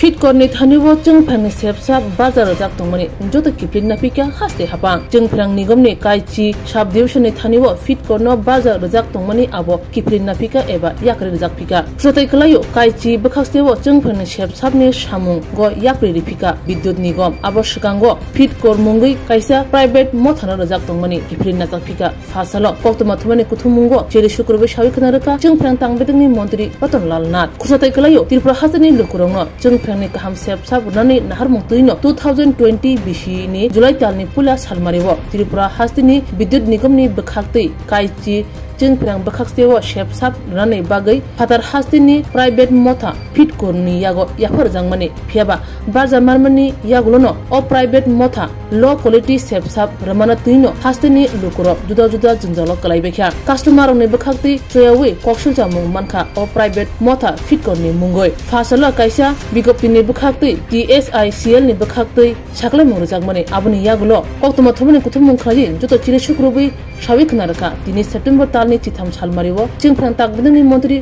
Fit करने थानिबो जों फांनि सेबसाब बाजार जाक दंमोन जत किप्लिन नापिका हास्ते हापां जों फां निगमनि काइची साब डिविजननि थानिबो फिट करनो बाजार जाक दंमोन आबो किप्लिन नापिका एबा याक्रि जाक पिका जतै कलायो काइची बखास्तेबो जों फांनि सेबसाबनि सामुं ग याक्रि रिपिका विद्युत निगम आबो सिगांगो फिट करमुंगै काइसा प्राइवेट मथानो रजाक दंमोन किप्लिन नाजाक पिका फासालो कक्तमाथुमानि कुथुमुंगो जेरि शुक्रबार सावि खनारका जों फां तांबेदनि मन्त्री रतनलाल नाथ खुसतै कलायो त्रिपुरा हाजोनि लुकुरंनो जों फांनि गाहाम सेबसाब बुनानै नाहार मुक्तैनो 2020 बिसिनि जुलाइ दाननि पुला सालमारिबो त्रिपुरा हाजोनि विद्युत निगमनि बखाक्तै काइची जों फां बखाक्तेबो सेबसाब बुनानै बागै फादार हाजोनि प्राइवेट मथा फिट करनि यागो याफोर जांमाने फियाबा बाजार मारमानि यागुलनो अ प्राइवेट मथा लो क्वालिटी सेबसाब रमाना तैनो हाजोनि लुकुरो जुदा जुदा जंजालो कलाइबेख्या कास्टमारनि बखाक्तै ट्रेयावे कक्सल जामुं मानखा अ प्राइवेट मथा फिट करनि मुंगै फासला काइसा बिगपतिनि बखाक्तै DSICL नि बखाक्तै साखलाय मुरजाक माने आबनि यागुलो कक्तमा थमनि कुथुमुं खालि जतो चिरे शुक्रबार सावि खनारका दिनै सेप्टेम्बर तालनि चिथाम सालमारिबो जों फां ताकबुदनि मन्त्री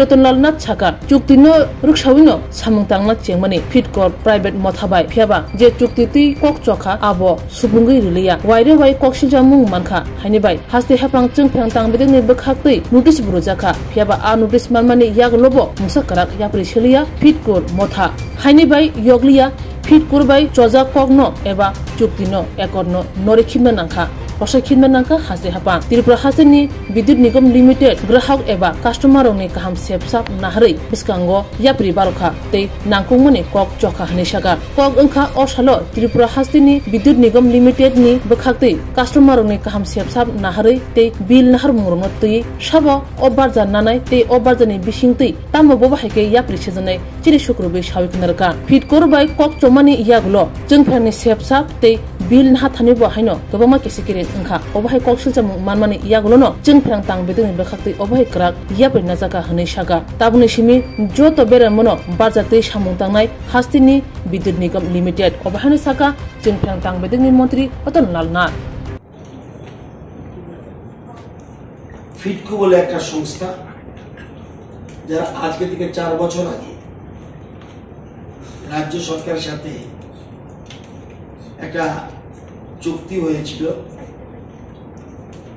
रतनलाल नाथ साका चुक्तिनो रुखसाविनो सामुं तांना चेंमाने फिट कर प्राइवेट मथाबाय फियाबा जे चुक्तिति कक चखा आबो सुबुंगै रिलिया वाइरे वाइ कक्सिल जामुं मानखा हाइनिबाय हास्ते हापां जों फां तांबेदनि बखाक्तै नोटिस बुरजाका फियाबा आ नोटिस मानमाने यागलोबो मुसाकराक याप्रि सेलिया फिट कर मथा हाइनिबाय यगलिया फिट करबाय चजा कगनो एबा चुक्तिनो एकरनो नरेखिमना नांखा पसाखिनना नांखा हाजे हापां त्रिपुरा हाजोनि विद्युत निगम लिमिटेड ग्राहक एबा कास्टमारनि गाहाम सेबसाब नाहरै बिस्कांगो याप्रि बारखा तै नांकुमनि कक चखा हनेसागा कक अंखा असालो त्रिपुरा हाजोनि विद्युत निगम लिमिटेड नि बखाक्तै कास्टमारनि गाहाम सेबसाब नाहरै तै बिल नाहर मुरनो तै साबो अबार जाननानै तै अबार जानि बिसिंतै तामबो बाहायके याप्रि सेजनै चिरि शुक्रबार साविकनरका फिट करबाय कक चमानि यागुलो जों फांनि सेबसाब तै बिल नाहा थानिबो हायनो गोबामा केसिकेरे अंखा अबाहाय कक्सल जामुं मानमानि यागुलोनो जों फां तांबेदनि बखाक्तै अबाहाय क्राक याप्रि नाजाका हनै सागा ताबुनि सिमि जतो बेरामनो बाजातै सामुं तांनाय हास्तिनि विद्युत निगम लिमिटेड अबाहायनो सागा जों फां तांबेदनि मन्त्री रतनलाल नाथ ফিটকো বলে একটা সংস্থা যারা আজকে থেকে 4 বছর আগে রাজ্য সরকারের সাথে একটা চুক্তি হয়েছিল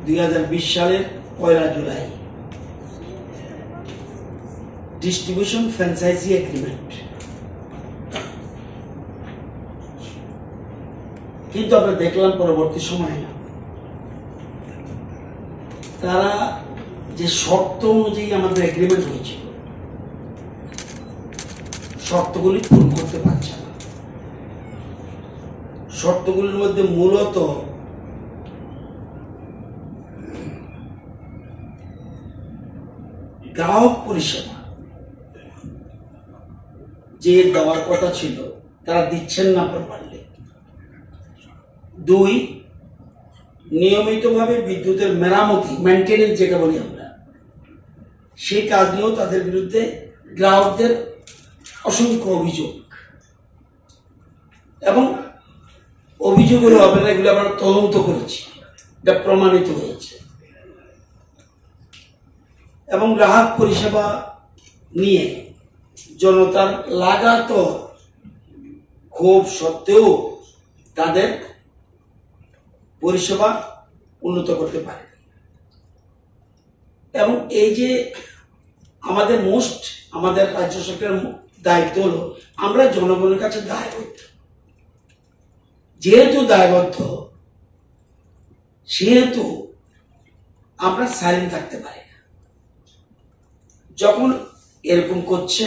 2020 সালের 1 জুলাই ডিস্ট্রিবিউশন ফ্র্যাঞ্চাইজি এগ্রিমেন্ট কিন্তু আমরা দেখলাম পরবর্তী সময়ে তারা যে শর্ত অনুযায়ী আমাদের এগ্রিমেন্ট হয়েছিল শর্তগুলি পূরণ করতে পারছে না শর্তগুলির মধ্যে মূলত গ্রাহক পরিষেবা যে দেওয়ার কথা ছিল তারা দিচ্ছেন না প্রপারলি 2 নিয়মিতভাবে বিদ্যুতের মেরামতি মেইনটেনেন্স যেটা বলি আমরা সেই কাজ নিয়েও তাদের বিরুদ্ধে গ্রাহকদের অসংখ্য অভিযোগ এবং অভিযোগগুলো হবে না এগুলো আমরা তদন্ত করেছি এটা প্রমাণিত হয়েছে এবং গ্রাহক পরিষেবা নিয়ে জনতার লাগাতার ক্ষোভ সত্ত্বেও তাদের পরিষেবা উন্নত করতে পারে এবং এই যে আমাদের রাজ্য সরকারের দায়িত্ব হলো আমরা জনগণের কাছে দায়বদ্ধ যেহেতু দায়বদ্ধ সেহেতু আমরা সাইলেন্ট থাকতে পারি না যখন এরকম করছে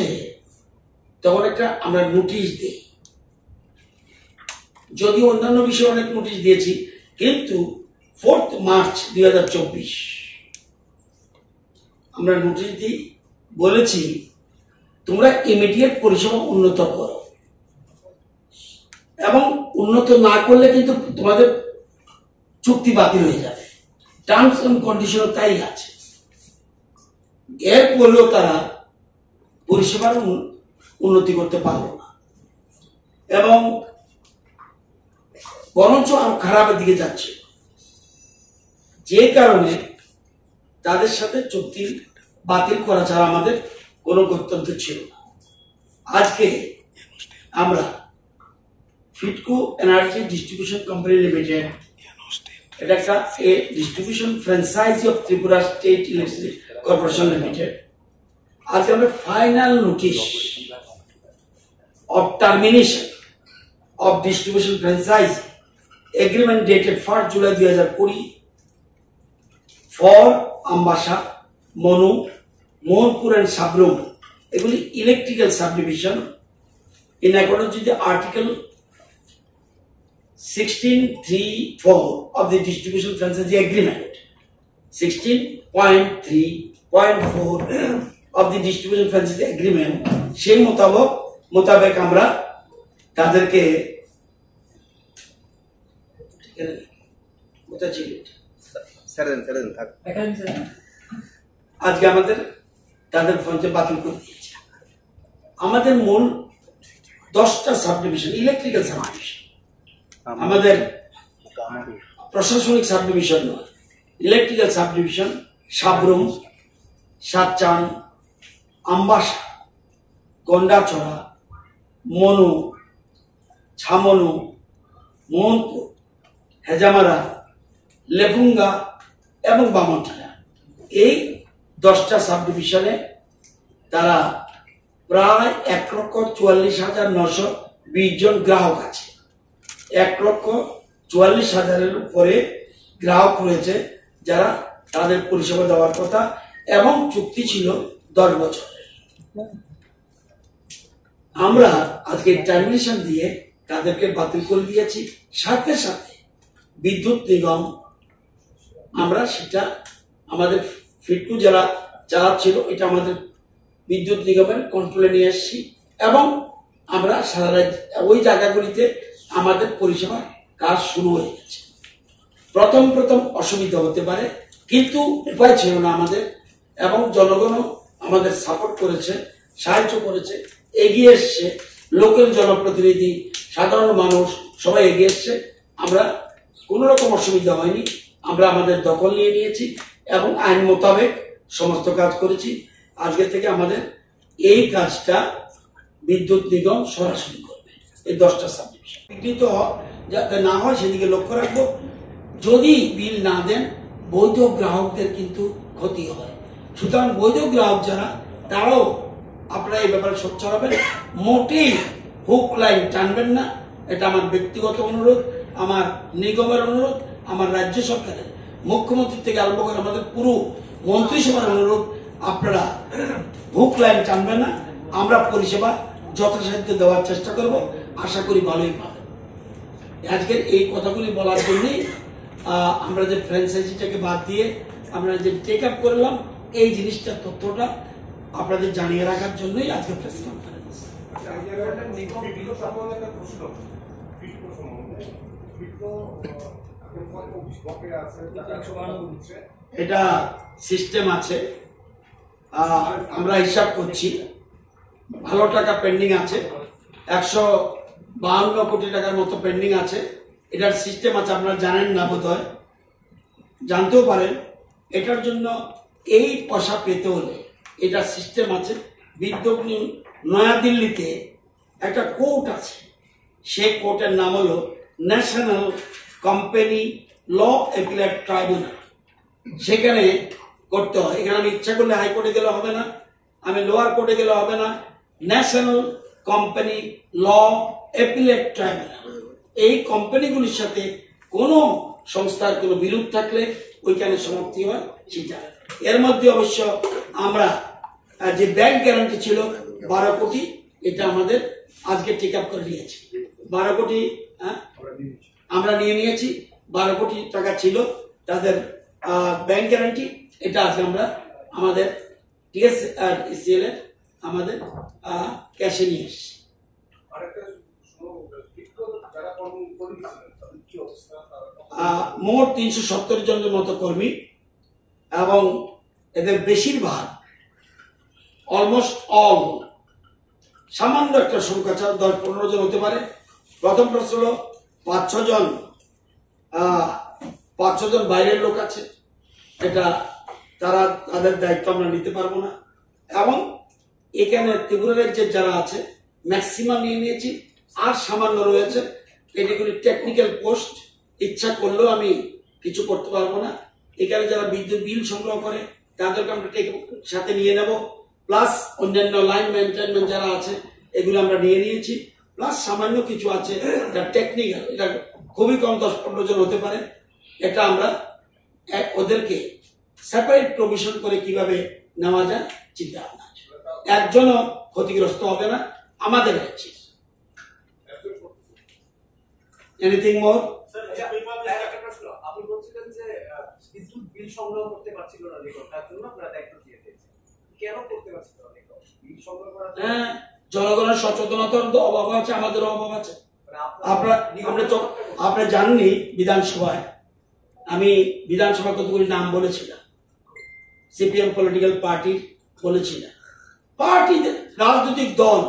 তখন একটা আমরা নোটিশ দিই যদি অন্যান্য বিষয়ে অনেক নোটিশ দিয়েছি কিন্তু 4 মার্চ 2024 আমরা নোটিশ দিই বলেছি তোমরা ইমিডিয়েট পরিষেবা উন্নত করো এবং উন্নত না করলে কিন্তু তোমাদের চুক্তি বাতিল হয়ে যাবে টার্মস এন্ড কন্ডিশন তাই আছে এরপরেও তারা পরিষেবার উন্নতি করতে পারলো না এবং বরঞ্চ আরো খারাপের দিকে যাচ্ছে যে কারণে তাদের সাথে চুক্তি বাতিল করা ছাড়া আমাদের কোনো গত্যন্তর ছিল না আজকে আমরা ফিটকো এনার্জি ডিস্ট্রিবিউশন কোম্পানি লিমিটেড, এটা একটা distribution franchise of Tripura state electricity corporation limited, আজকে আমরা final notice of termination of distribution franchise agreement dated 1st July 2020 for Ambasha, Monu, Mohnpur and Sabrum, এগুলি electrical subdivision in accordance with the article 16.3.4 of the distribution franchise agreement, 16.3.4 of the distribution franchise agreement, সেই মোতাবেক আমরা তাদেরকে আজকে আমাদের তাদের ফোনকে বাতিল করে দিয়েছে। আমাদের মূল 10টা সাবডিভিশন ইলেকট্রিক্যাল সাবডিভিশন, আমাদের প্রশাসনিক সাবডিভিশন নয়, ইলেকট্রিক্যাল সাবডিভিশন সাবরুম, সাতচান, আম্বাসা, গন্ডাছড়া, মনু, ছামনু, মোহনপুর, হেজামারা, লেফুঙ্গা এবং বামনটিয়া, এই 10টা সাবডিভিশনে তারা প্রায় 1,44,920 জন গ্রাহক আছে। 1,44,000-এর উপরে গ্রাহক রয়েছে যারা তাদের পরিষেবা দেওয়ার কথা এবং চুক্তি ছিল 10 বছরের। আমরা আজকে টার্মিনেশন দিয়ে তাদেরকে বাতিল করে দিয়েছি। সাথে সাথে বিদ্যুৎ নিগম, আমরা সেটা আমাদের ফিটকো যারা চালাচ্ছিল এটা আমাদের বিদ্যুৎ নিগমের কন্ট্রোলে নিয়ে এসেছি এবং আমরা সারা রাজ্য ওই জায়গাগুলিতে আমাদের পরিষেবা কাজ শুরু হয়ে গেছে। প্রথম অসুবিধা হতে পারে, কিন্তু উপায় ছিল না আমাদের, এবং জনগণও আমাদের সাপোর্ট করেছে, সাহায্য করেছে, এগিয়ে এসছে। লোকাল জনপ্রতিনিধি, সাধারণ মানুষ সবাই এগিয়ে এসছে। আমরা কোন রকম অসুবিধা হয়নি, আমরা আমাদের দখল নিয়ে নিয়েছি এবং আইন মোতাবেক সমস্ত কাজ করেছি। আজকে থেকে আমাদের এই কাজটা বিদ্যুৎ নিগম সরাসরি করবে। এই 10টা সাবডিভিশন বিঘ্নিত যাতে না হয় সেদিকে লক্ষ্য রাখবো। যদি বিল না দেন বৈধ গ্রাহকদের কিন্তু ক্ষতি হয়। সুতরাং বৈধ গ্রাহক যারা, তারাও আপনারা এই ব্যাপারে সোচ্চার হবেন। মোটেই হুক লাইন টানবেন না, এটা আমার ব্যক্তিগত অনুরোধ, আমার নিগমের অনুরোধ, আমার রাজ্য সরকারের মুখ্যমন্ত্রী থেকে আরম্ভ করে আমাদের পুরো মন্ত্রিসভার অনুরোধ, আপনারা হুক লাইন টানবেন না। আমরা পরিষেবা যথাসাধ্য দেওয়ার চেষ্টা করব, আশা করি ভালোই পাবেন। আজকের এই কথাগুলি বলার জন্যই আমরা যে ফ্র্যাঞ্চাইজিটাকে বাদ দিয়ে আমরা যে টেক আপ করলাম, এই জিনিসটা তথ্যটা আপনাদের জানিয়ে রাখার জন্যই আজকে প্রেস কনফারেন্স। এটা সিস্টেম আছে, আমরা হিসাব করছি, ভালো টাকা পেন্ডিং আছে, 152 কোটি টাকার মতো পেন্ডিং আছে। এটার সিস্টেম আছে, আপনারা জানেন না বোধহয়, জানতেও পারেন। এটার জন্য এই পয়সা পেতে হলে এটার সিস্টেম আছে। বিদ্যুৎ নয়াদিল্লিতে একটা কোর্ট আছে, সেই কোর্টের নাম হলো National Company Law Appellate Tribunal. সেখানে করতে হয়। এখানে আমি ইচ্ছা করলে হাইকোর্টে গেলে হবে না, আমি লোয়ার কোর্টে গেলে হবে না। National Company Law Appellate Tribunal, এই কোম্পানিগুলির সাথে কোনো সংস্থার কোনো বিরোধ থাকলে ওইখানে সমাপ্তি হয় সেটা। এর মধ্যে অবশ্য আমরা যে ব্যাংক গ্যারান্টি ছিল 12 কোটি, এটা আমাদের আজকে টেক আপ করে নিয়েছি। 12 কোটি আমরা নিয়ে নিয়েছি। 12 কোটি টাকা ছিল তাদের ব্যাংক গ্যারান্টি, এটা আজকে আমরা আমাদের টিএসসিএল এর আমাদের ক্যাশে নিয়ে এসেছি। মোট 370 জনের মতো কর্মী, এবং এদের বেশিরভাগ অলমোস্ট অল, সামান্য একটা সংখ্যা ছাড়া 10-15 জন হতে পারে। প্রথম প্রশ্ন হলো 5-6 জন বাইরের লোক আছে, এটা তাদের দায়িত্ব আমরা নিতে পারবো না। এবং এখানে ত্রিপুরা রাজ্যের যারা আছে ম্যাক্সিমাম নিয়ে নিয়েছি, আর সামান্য রয়েছে। এগুলি টেকনিক্যাল পোস্ট, ইচ্ছা করলেও আমি কিছু করতে পারবো না। এখানে যারা বিদ্যুৎ বিল সংগ্রহ করে তাদেরকে আমরা সাথে নিয়ে নেব, প্লাস অন্যান্য লাইন মেনটেনমেন্ট যারা আছে এগুলো আমরা নিয়ে নিয়েছি, প্লাস সামান্য কিছু আছে যা টেকনিক্যাল, এটা খুবই কম 10-15 জন হতে পারে। এটা আমরা ওদেরকে সেপারেট প্রভিশন করে কিভাবে নেওয়া যায় চিন্তা ভাবনা, একজনও ক্ষতিগ্রস্ত হবে না আমাদের কাছে। এনিথিং মোর? আপনি বলছিলেন যে বিদ্যুৎ বিল সংগ্রহ করতে পারছিল না নিগম, তার জন্য আপনারা দায়িত্ব দিয়ে দিয়েছেন। কেন করতে পারছিল না নিগম বিল সংগ্রহ করার? হ্যাঁ, জনগণের সচেতনতার অভাব আছে, আমাদেরও অভাব আছে। আপনারা জাননি বিধানসভায় আমি বিধানসভায় কতগুলি নাম বলেছিলাম, সিপিএম পলিটিক্যাল পার্টির বলেছিলাম, পার্টি রাজনৈতিক দল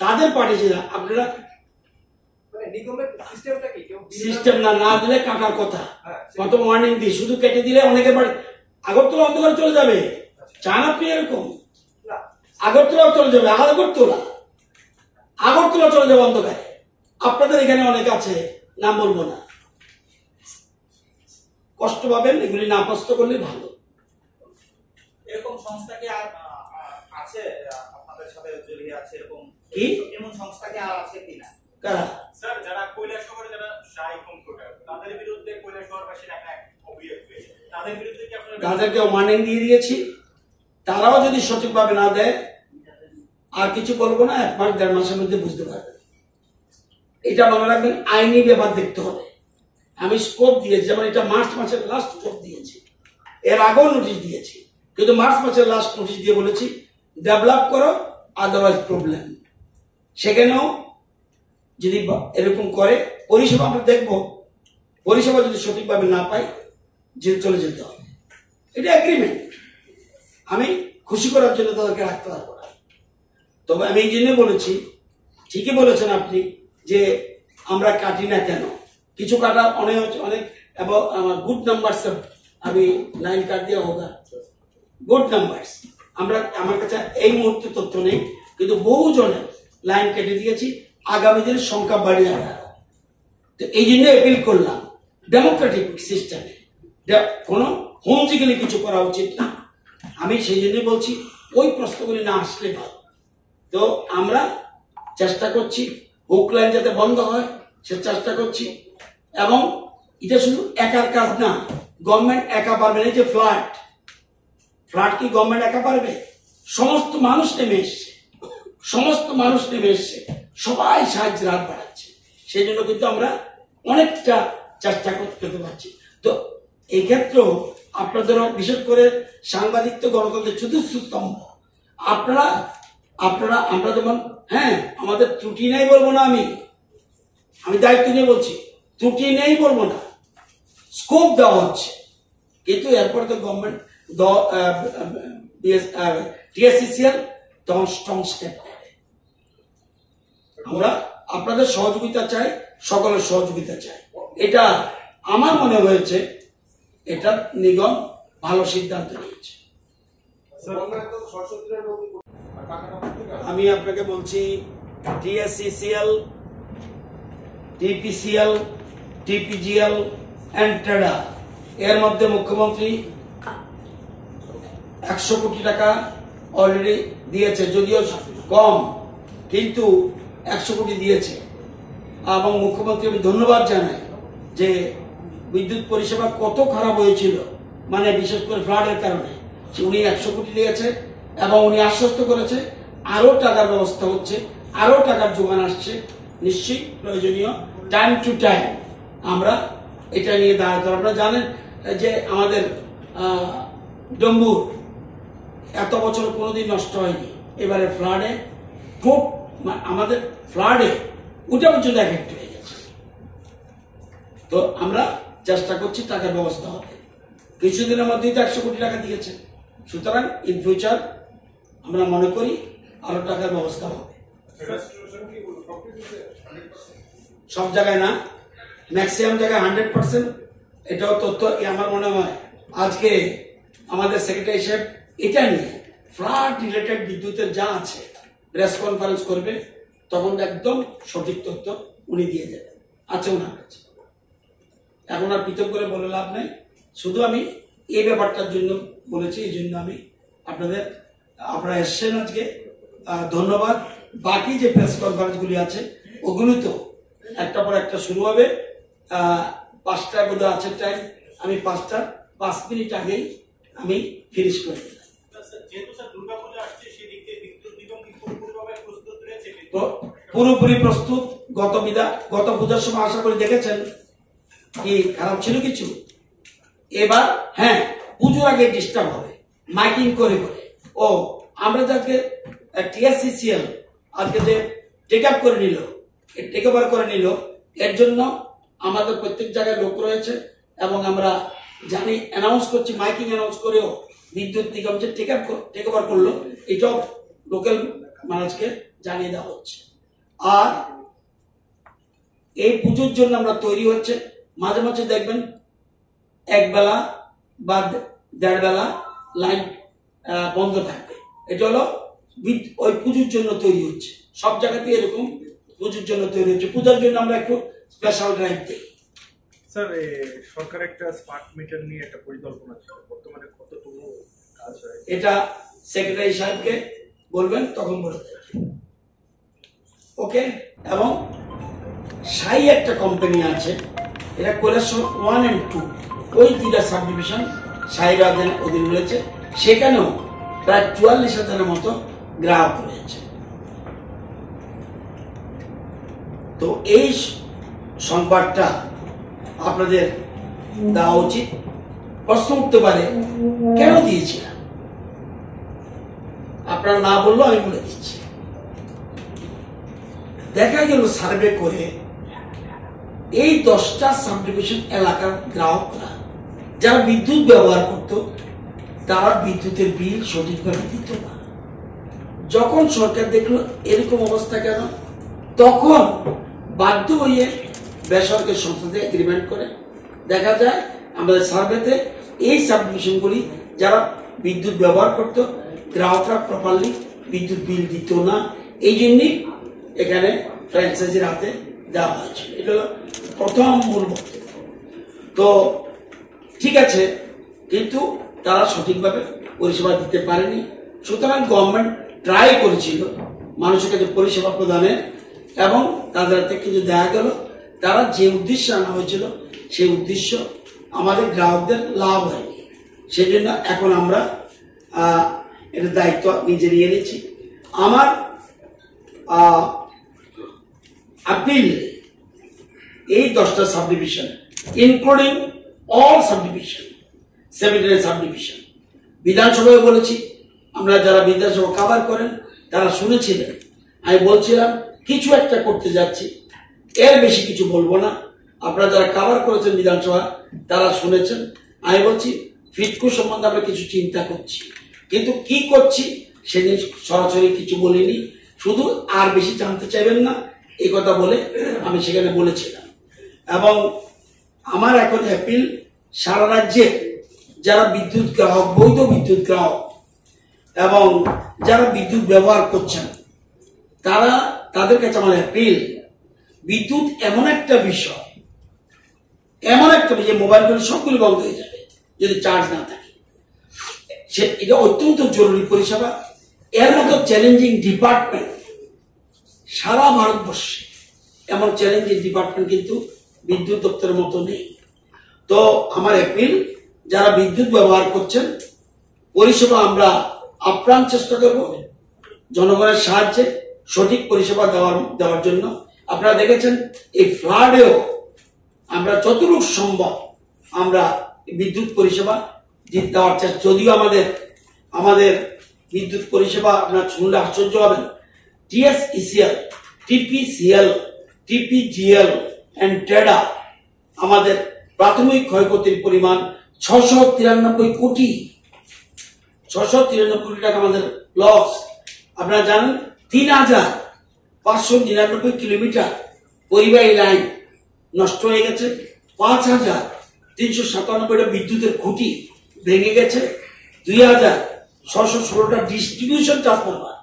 তাদের পার্টি ছিল। আপনারা সিস্টেম না দিলে কাটার কথা, কত ওয়ার্নিং দিই, শুধু কেটে দিলে অনেকে বাড়ি আগরতলা অন্ধকারে চলে যাবে। চান আপনি এরকম? আগরতলা চলে যাবে, আগরতলা চলে যাবে অন্ধকারে। আপনাদের এখানে অনেক আছে, নাম বলবো না, কষ্ট পাবেন, এগুলি না কষ্ট করলে ভালো। এরকম সংস্থা কি আর আছে আপনাদের সাথে জড়িয়ে আছে? এরকম কি এমন সংস্থা কি আর আছে কিনা? কারা? স্যার, যারা কৈলাসহরে যারা শাহী কম্পিউটার, তাদের বিরুদ্ধে কৈলাসহরবাসীর একটা অভিযোগ পেয়েছে, তাদের বিরুদ্ধে কি আপনারা? তাদেরকে ওয়ার্নিং দিয়ে দিয়েছি, তারাও যদি সঠিকভাবে না দেয় আর কিছু বলবো না, 1-1.5 মাসের মধ্যে বুঝতে পারবে। এটা মনে রাখবেন, আইনি ব্যাপার দেখতে হবে। আমি স্কোপ দিয়েছি, যেমন এটা মার্চ মাসের লাস্ট স্কোপ দিয়েছি, এর আগেও নোটিশ দিয়েছি, কিন্তু মার্চ মাসের লাস্ট নোটিশ দিয়ে বলেছি ডেভেলপ করো, আদারওয়াইজ প্রবলেম। সেখানেও যদি এরকম করে পরিষেবা আমরা দেখবো, পরিষেবা যদি সঠিকভাবে না পাই চলে যেতে হবে। এটা এগ্রিমেন্ট, আমি খুশি করার জন্য তাদেরকে রাখতে পারবো না। তবে আমি এই জন্য বলেছি, ঠিকই বলেছেন আপনি যে আমরা কাটি না কেন, কিছু কাটা অনেক এবং আমার গুড নাম্বার, আমি লাইন কাট দিয়ে হোগা গুড নাম্বার। আমার কাছে এই মুহূর্তে তথ্য নেই, কিন্তু বহু জনের লাইন কেটে দিয়েছি, আগামী দিনের সংখ্যা বাড়িয়ে যাবে। তো এই জন্য অ্যাপিল করলাম, ডেমোক্রেটিক সিস্টেমে কোনো হোমজিক্যালি কিছু করা উচিত না। আমি সেই জন্যই বলছি ওই প্রশ্নগুলি না আসলে ভালো। তো আমরা চেষ্টা করছি হুক লাইন যাতে বন্ধ হয়, সে চেষ্টা করছি। এবং এটা শুধু একার কাজ না, গভর্নমেন্ট একা পারবে না। যে ফ্লাড কি গভর্নমেন্ট একা পারবে? সমস্ত মানুষ নেমে এসছে, সবাই সাহায্যের হাত বাড়াচ্ছে। সেই জন্য কিন্তু আমরা অনেকটা চেষ্টা করতে পারছি। তো এই ক্ষেত্রেও আপনাদেরও, বিশেষ করে সাংবাদিক তো গণতন্ত্রের চতুর্থ স্তম্ভ। আমরা যেমন, হ্যাঁ আমাদের ত্রুটি নেই বলবো না, আমি দায়িত্ব নিয়ে বলছি, ত্রুটি নেই বলবো না, স্কোপ দেওয়া হচ্ছে, কিন্তু এরপরে তো গভর্নমেন্ট টিএসসিসিএল তখন স্ট্রং স্টেপ নেবে। আমরা আপনাদের সহযোগিতা চাই, সকলের সহযোগিতা চাই। এটা আমার মনে হয়েছে এটা নিগম ভালো সিদ্ধান্ত নিয়েছে। আমি আপনাকে বলছি, টিএসসিসিএল, টিপিসিএল, টিপিজিএল এন্ড ট্রেডা, এর মধ্যে মুখ্যমন্ত্রী 100 কোটি টাকা অলরেডি দিয়েছে, যদিও কম, কিন্তু 100 কোটি দিয়েছে। এবং মুখ্যমন্ত্রী আমি ধন্যবাদ জানাই যে বিদ্যুৎ পরিষেবা কত খারাপ হয়েছিল, মানে বিশেষ করে ফ্লাডের কারণে, উনি 100 কোটি দিয়েছে এবং উনি আশ্বস্ত করেছে আরো টাকার ব্যবস্থা হচ্ছে, আরো টাকার যোগান আসছে। নিশ্চিত প্রয়োজনীয় টাইম টু টাইম আমরা এটা নিয়ে দাঁড়াতে। আপনারা জানেন যে আমাদের ডম্বুর এত বছর কোনোদিন নষ্ট হয়নি, এবারে ফ্লাডে খুব, আমাদের ফ্লাডে ওটা পর্যন্ত এফেক্ট হয়ে গেছে। তো আমরা চেষ্টা করছি টাকার ব্যবস্থা হবে, কিছুদিনের মধ্যেই তো 100 কোটি টাকা দিয়েছে। সুতরাং ইন ফিউচার আমরা মনে করি আরো টাকার ব্যবস্থা হবে। সব জায়গায় না, ম্যাক্সিমাম জায়গায় 100%। এটাও তথ্য আমার মনে হয় আজকে আমাদের সেক্রেটারি সাহেব এটা নিয়ে ফ্লাড রিলেটেড বিদ্যুতের যা আছে প্রেস কনফারেন্স করবে, তখন একদম সঠিক তথ্য উনি দিয়ে দেবেন, আছে ওনার কাছে। এখন আর পৃথক করে বলে লাভ নেই, শুধু আমি এই ব্যাপারটার জন্য বলেছি, এই জন্য আমি আপনারা এসছেন আজকে, ধন্যবাদ। বাকি যে প্রেস কনফারেন্স গুলি আছে ওগুলো তো একটা পর একটা শুরু হবে। 5টায় বোধহয় আছে টাইম, আমি 5টা 5 মিনিট আগেই আমি ফিনিশ করে দিলাম। পুরোপুরি প্রস্তুত। গত পূজার সময় আশা করি দেখেছেন কি খারাপ ছিল কিছু। এবার হ্যাঁ, পুজোর আগে ডিস্টার্ব হবে মাইকিং করে করে। ও আমরা যাকে টিএসসিসিএল আজকে যে টেক আপ করে নিল, টেক ওভার করে নিল, এর জন্য আমাদের প্রত্যেক জায়গায় লোক রয়েছে এবং আমরা জানি অ্যানাউন্স করছি, মাইকিং অ্যানাউন্স করেও বিদ্যুৎ নিগম যে টেক ওভার করলো, এটাও লোকাল মানুষকে জানিয়ে দেওয়া হচ্ছে। আর এই পুজোর জন্য আমরা তৈরি হচ্ছে। মাঝে মাঝে দেখবেন একবেলা বা 1.5 বেলা লাইন বন্ধ থাকবে, এটা হলো ওই পুজোর জন্য তৈরি হচ্ছে। সব জায়গাতে এরকম পুজোর জন্য তৈরি হচ্ছে। পূজার জন্য আমরা একটু স্পেশাল ড্রাইভ দিই। স্যার, সরকার একটা স্মার্ট মিটার নিয়ে একটা পরিকল্পনা ছিল, বর্তমানে কতটুকু কাজ হয়? এটা সেক্রেটারি সাহেবকে বলবেন, তখন বলে দেবেন। ওকে। এবং সাই একটা কোম্পানি আছে, এটা কৈলাসহর 1 and 2 ওই 2টা সাব ডিভিশন সাইরা অধীন রয়েছে। সেখানেও প্রায় 44,000-এর মতো গ্রাহক রয়েছে। তো এই সংবাদটা আপনাদের দেওয়া উচিত। প্রশ্ন উঠতে পারে কেন দিয়েছিলাম, আপনারা না বললেও আমি বলে দিচ্ছি। দেখা গেল সার্ভে করে এই 10টা সাব ডিভিশন এলাকার গ্রাহকরা যারা বিদ্যুৎ ব্যবহার করত, তারা বিদ্যুতের বিল সঠিকভাবে দিত না। যখন সরকার দেখলো এরকম অবস্থা কেন, তখন বাধ্য হয়ে বেসরকারি সংস্থাতে এগ্রিমেন্ট করে। দেখা যায় আমাদের সার্ভেতে এই সাব ডিভিশনগুলি যারা বিদ্যুৎ ব্যবহার করত, গ্রাহকরা প্রপারলি বিদ্যুৎ বিল দিত না, এই জন্যই এখানে ফ্র্যাঞ্চাইজির হাতে দেওয়া হয়েছিল। এটা হলো প্রথম মূল বক্তব্য। তো ঠিক আছে, কিন্তু তারা সঠিকভাবে পরিষেবা দিতে পারেনি। সুতরাং গভর্নমেন্ট ট্রাই করেছিল মানুষের কাছে পরিষেবা প্রদানের, এবং তাদের হাতে কিন্তু দেখা গেল তারা যে উদ্দেশ্যে আনা হয়েছিল সেই উদ্দেশ্য আমাদের গ্রাহকদের লাভ হয়নি। সেই জন্য এখন আমরা এটা দায়িত্ব নিজে নিয়ে নিয়েছি। আমার আপিল এই 10টা sub division including all sub division, 79 sub division, বিধানসভায় বলেছি। আমরা যারা বিধানসভা কভার করেন তারা শুনেছিলেন, আমি বলছিলাম কিছু একটা করতে যাচ্ছি, এর বেশি কিছু বলবো না। আপনারা যারা কভার করেছেন বিধানসভা তারা শুনেছেন। আমি বলছি ফিটকো সম্বন্ধে আমরা কিছু চিন্তা করছি, কিন্তু কি করছি সেদিন সরাসরি কিছু বলিনি। শুধু আর বেশি জানতে চাইবেন না এই কথা বলে আমি সেখানে বলেছিলাম। এবং আমার এখন অ্যাপিল সারা রাজ্যে যারা বিদ্যুৎ গ্রাহক, বৈধ বিদ্যুৎ গ্রাহক এবং যারা বিদ্যুৎ ব্যবহার করছেন, তাদের কাছে আমার অ্যাপিল, বিদ্যুৎ এমন একটা বিষয় যে মোবাইলগুলো সবগুলো বন্ধ হয়ে যাবে যদি চার্জ না থাকে। এটা অত্যন্ত জরুরি পরিষেবা। এর মতো চ্যালেঞ্জিং ডিপার্টমেন্ট সারা ভারতবর্ষে, এমন চ্যালেঞ্জিং ডিপার্টমেন্ট কিন্তু বিদ্যুৎ দপ্তরের মতো নেই। তো আমার অ্যাপিল, যারা বিদ্যুৎ ব্যবহার করছেন, পরিষেবা আমরা আপ্রাণ চেষ্টা করব জনগণের সাহায্যে সঠিক পরিষেবা দেওয়ার জন্য। আপনারা দেখেছেন এই ফ্লাডেও আমরা যতটুকু সম্ভব আমরা বিদ্যুৎ পরিষেবা দেওয়ার চেষ্টা। যদিও আমাদের বিদ্যুৎ পরিষেবা আপনারা শুনলে আশ্চর্য হবেন। টিএসইসিএল, টিপিসিএল, টিপিজিএল এন্ড টেডা আমাদের প্রাথমিক ক্ষয়ক্ষতির পরিমাণ 693 কোটি। 693 কোটি টাকা আমাদের লস। আপনারা জানেন 3,599 কিলোমিটার পরিবাহী লাইন নষ্ট হয়ে গেছে, 5,397টা বিদ্যুতের খুঁটি ভেঙে গেছে, 2,616টা ডিস্ট্রিবিউশন ট্রান্সফরমার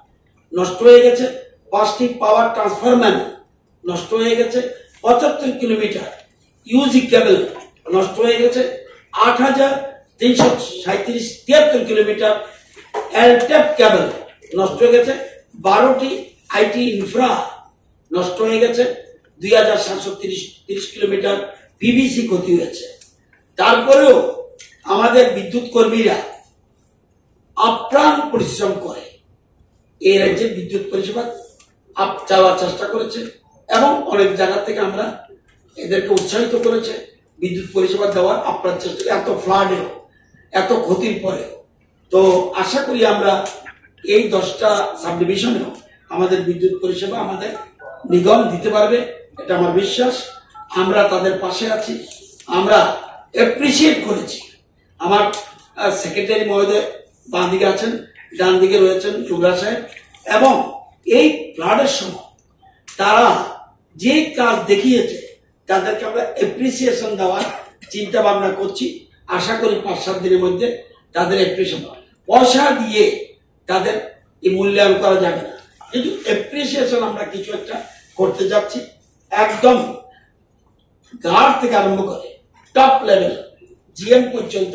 নষ্ট হয়ে গেছে, 5টি পাওয়ার ট্রান্সফরমার নষ্ট হয়ে গেছে, 75 কিলোমিটার ইউজি কেবল নষ্ট হয়ে গেছে, 8,373 কিলোমিটার এলটেপ কেবল নষ্ট হয়ে গেছে, 12টি আইটি ইনফ্রা নষ্ট হয়ে গেছে, 2,730 কিলোমিটার পিভিসি ক্ষতি হয়েছে। তারপরেও আমাদের বিদ্যুৎ কর্মীরা আপ্রাণ পরিশ্রম করে এই রাজ্যের বিদ্যুৎ পরিষেবা চাওয়ার চেষ্টা করেছে এবং অনেক জায়গা থেকে আমরা এদেরকে উৎসাহিত করেছে বিদ্যুৎ পরিষেবা দেওয়ার আপ্রাণ চেষ্টা, এত ফ্লাডেও এত ক্ষতির পরেও। তো আশা করি আমরা এই 10টা সাব ডিভিশনেও আমাদের বিদ্যুৎ পরিষেবা আমাদের নিগম দিতে পারবে, এটা আমার বিশ্বাস। আমরা তাদের পাশে আছি, আমরা অ্যাপ্রিসিয়েট করেছি। আমার সেক্রেটারি মহোদয় বাঁ দিকে আছেন, ডান দিকে রয়েছেন যুবরাজ সাহেব, এবং এই ফ্লাডের সময় তারা যে কাজ দেখিয়েছে তাদেরকে আমরা অ্যাপ্রিসিয়েশন দেওয়ার চিন্তা ভাবনা করছি। আশা করি 5-7 দিনের মধ্যে তাদের অ্যাপ্রিসিয়েশন, পয়সা দিয়ে তাদের এই মূল্যায়ন করা যাবে না, কিন্তু অ্যাপ্রিসিয়েশন আমরা কিছু একটা করতে যাচ্ছি। একদম গার্ড থেকে আরম্ভ করে টপ লেভেল জিএম পর্যন্ত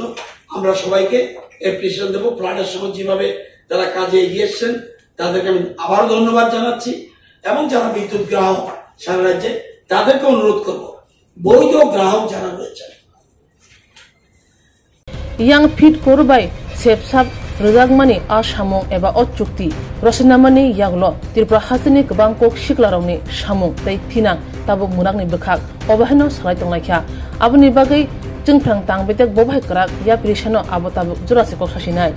আমরা সবাইকে অ্যাপ্রিসিয়েশন দেবো। ফ্লাডের সময় যেভাবে তারা কাজে এগিয়ে এসছেন তাদেরকে আমি আবারও ধন্যবাদ জানাচ্ছি, এবং যারা বিদ্যুৎ গ্রাহক সারা রাজ্যে তাদেরকে অনুরোধ করব, বৈধ গ্রাহক যারা রয়েছেন yang fit korbai sepsap rojagmani asamung eba ochukti rosinamani yaglo Tripura hasini gbangkok siklarongni samung tei tinang tabuk munakni bekhak obahano salai tonglaikha aboni bagai jengprang tangbetek bobhai krak ya pirishano abo tabuk jurase kok sasinai।